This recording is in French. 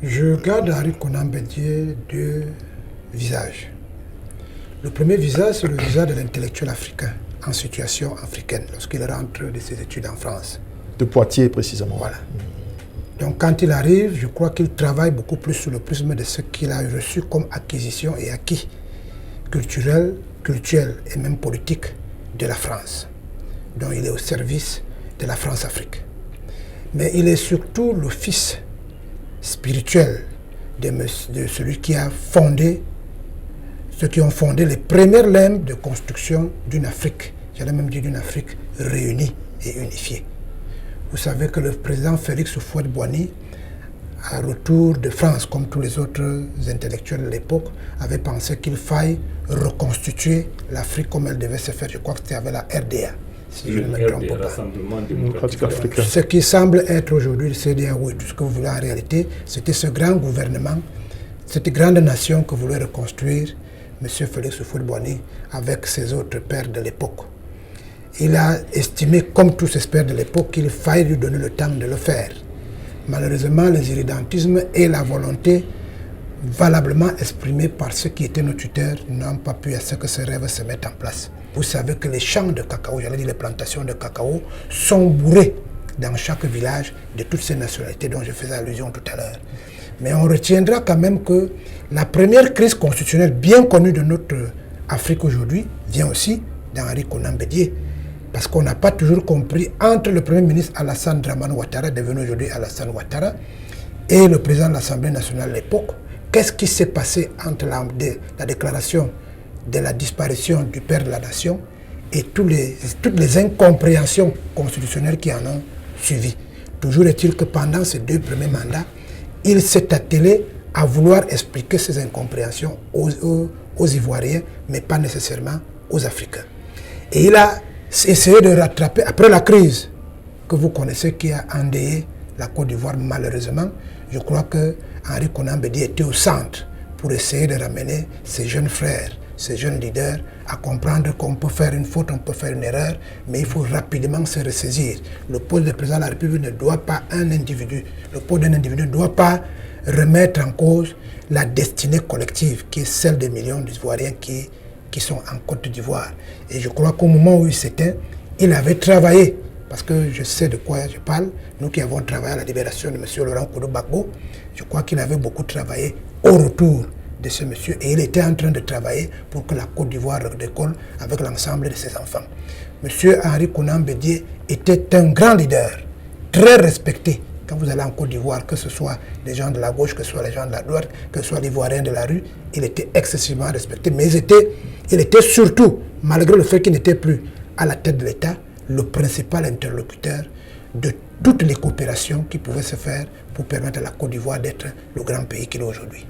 Je garde Henri Konan Bédié deux visages. Le premier visage, c'est le visage de l'intellectuel africain en situation africaine, lorsqu'il rentre de ses études en France. De Poitiers, précisément. Voilà. Donc quand il arrive, je crois qu'il travaille beaucoup plus sur le prisme de ce qu'il a reçu comme acquisition et acquis culturel et même politique de la France, dont il est au service de la France-Afrique. Mais il est surtout le fils spirituel de celui qui a fondé, ceux qui ont fondé les premières limbes de construction d'une Afrique, j'allais même dire d'une Afrique réunie et unifiée. Vous savez que le président Félix Houphouët-Boigny, à retour de France, comme tous les autres intellectuels de l'époque, avait pensé qu'il faille reconstituer l'Afrique comme elle devait se faire. Je crois que c'était avec la RDA, si je ne me trompe pas. Rassemblement démocratique africain. Ce qui semble être aujourd'hui le CEDEAO et tout ce que vous voulez en réalité, c'était ce grand gouvernement, cette grande nation que voulait reconstruire M. Félix Houphouët-Boigny avec ses autres pères de l'époque. Il a estimé, comme tous ses pères de l'époque, qu'il fallait lui donner le temps de le faire. Malheureusement, les irrédentismes et la volonté valablement exprimée par ceux qui étaient nos tuteurs n'ont pas pu à ce que ce rêve se mette en place. Vous savez que les champs de cacao, j'allais dire les plantations de cacao, sont bourrées dans chaque village de toutes ces nationalités dont je faisais allusion tout à l'heure. Mais on retiendra quand même que la première crise constitutionnelle bien connue de notre Afrique aujourd'hui vient aussi d'Henri Konan Bédié. Parce qu'on n'a pas toujours compris entre le Premier ministre Alassane Dramane Ouattara, devenu aujourd'hui Alassane Ouattara, et le président de l'Assemblée nationale à l'époque, qu'est-ce qui s'est passé entre la déclaration de la disparition du père de la nation et toutes les incompréhensions constitutionnelles qui en ont suivi. Toujours est-il que pendant ces deux premiers mandats, il s'est attelé à vouloir expliquer ces incompréhensions aux Ivoiriens, mais pas nécessairement aux Africains. Et il a essayé de rattraper, après la crise que vous connaissez qui a endeuillé la Côte d'Ivoire malheureusement, je crois que Henri Konan Bédié était au centre pour essayer de ramener ses jeunes frères, ces jeunes leaders, à comprendre qu'on peut faire une faute, on peut faire une erreur, mais il faut rapidement se ressaisir. Le poste de président de la République ne doit pas un individu, le poste d'un individu ne doit pas remettre en cause la destinée collective qui est celle des millions d'Ivoiriens qui sont en Côte d'Ivoire. Et je crois qu'au moment où il s'était, il avait travaillé, parce que je sais de quoi je parle, nous qui avons travaillé à la libération de M. Laurent Koudou-Gbagbo, je crois qu'il avait beaucoup travaillé au retour de ce monsieur et il était en train de travailler pour que la Côte d'Ivoire redécolle avec l'ensemble de ses enfants. M. Henri Konan Bédié était un grand leader, très respecté. Quand vous allez en Côte d'Ivoire, que ce soit les gens de la gauche, que ce soit les gens de la droite, que ce soit l'Ivoirien de la rue, il était excessivement respecté. Mais il était surtout, malgré le fait qu'il n'était plus à la tête de l'État, le principal interlocuteur de toutes les coopérations qui pouvaient se faire pour permettre à la Côte d'Ivoire d'être le grand pays qu'il est aujourd'hui.